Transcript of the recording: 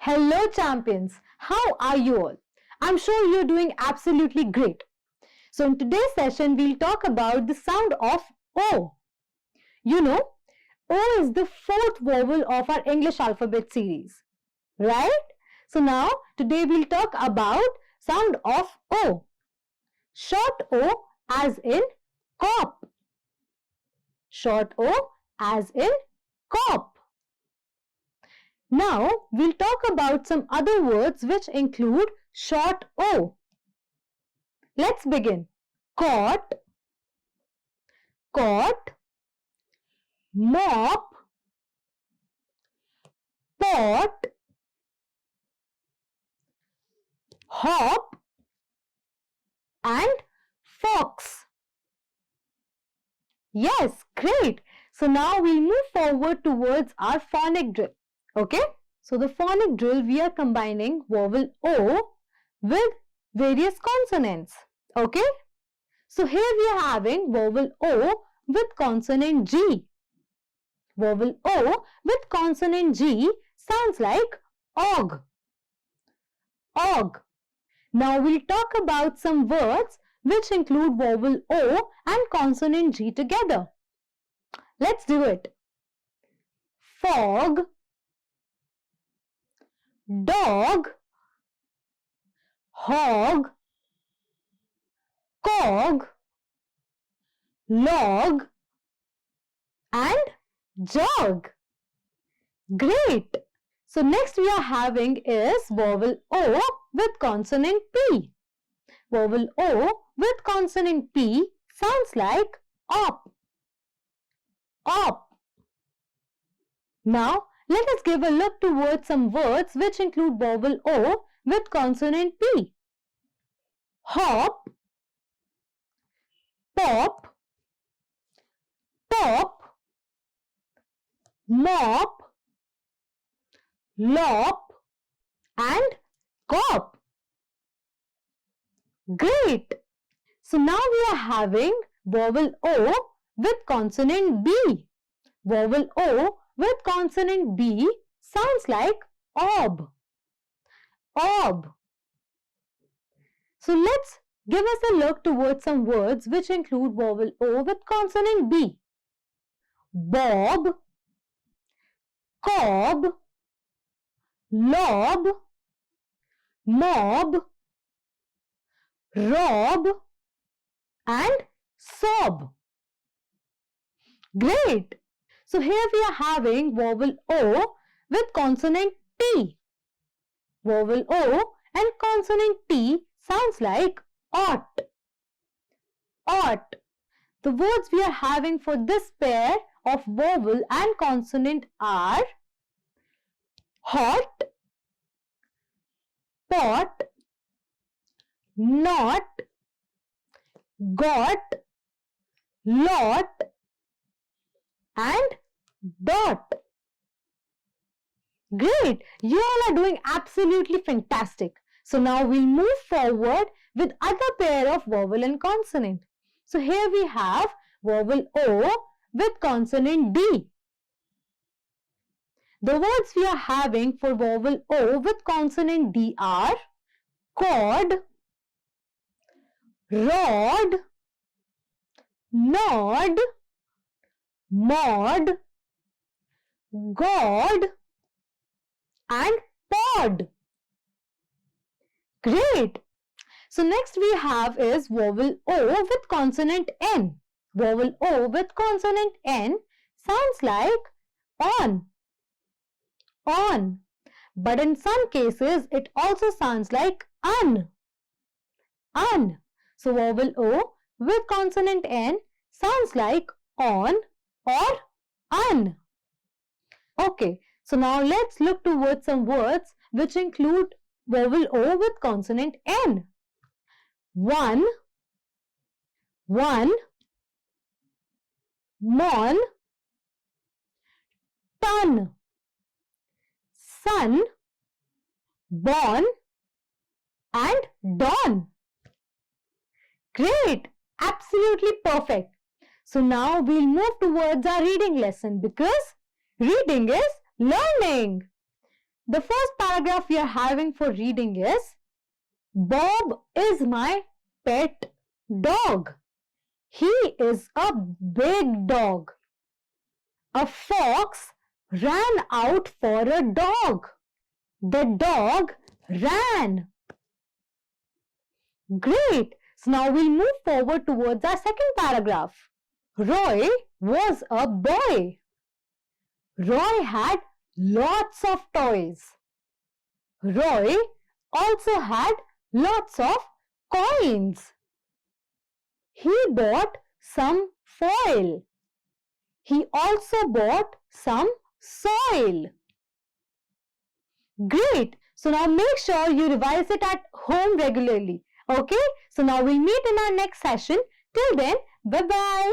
Hello champions, how are you all? I'm sure you're doing absolutely great. So in today's session, we'll talk about the sound of O. You know, O is the fourth vowel of our English alphabet series, right? So now, today we'll talk about sound of O. Short O as in cop. Short O as in cop. Now, we'll talk about some other words which include short O. Let's begin. Cot, mop, pot, hop, and fox. Yes, great. So now we'll move forward towards our phonic drill. Okay, so the phonic drill, we are combining vowel O with various consonants. Okay, so here we are having vowel O with consonant G. Vowel O with consonant G sounds like og. Og. Now we'll talk about some words which include vowel O and consonant G together. Let's do it. Fog, dog, hog, cog, log, and jog. Great! So next we are having is vowel O with consonant P. Vowel O with consonant P sounds like op. Op. Now let us give a look towards some words which include vowel O with consonant P. Hop, pop, top, mop, lop, and cop. Great! So now we are having vowel O with consonant B. Vowel O with consonant B sounds like ob. Ob. So let's give us a look towards some words which include vowel O with consonant B. Bob, cob, lob, mob, rob, and sob. Great! So here we are having vowel O with consonant T. Vowel O and consonant T sounds like ought. Ought. The words we are having for this pair of vowel and consonant are hot, pot, not, got, lot, and dot. Great! You all are doing absolutely fantastic. So now we'll move forward with other pair of vowel and consonant. So here we have vowel O with consonant D. The words we are having for vowel O with consonant D are cord, rod, nod, mod, god, and pod. Great! So next we have is vowel O with consonant N. Vowel O with consonant N sounds like on. On. But in some cases it also sounds like un. Un. So vowel O with consonant N sounds like on or un. Okay, so now let's look towards some words which include vowel O with consonant N. One, mon, ton, sun, born, and dawn. Great! Absolutely perfect. So now we'll move towards our reading lesson because reading is learning. The first paragraph we are having for reading is Bob is my pet dog. He is a big dog. A fox ran out for a dog. The dog ran. Great. So now we'll move forward towards our second paragraph. Roy was a boy. Roy had lots of toys. Roy also had lots of coins. He bought some foil. He also bought some soil. Great. So now make sure you revise it at home regularly. Okay. So now we'll meet in our next session. Till then, bye-bye.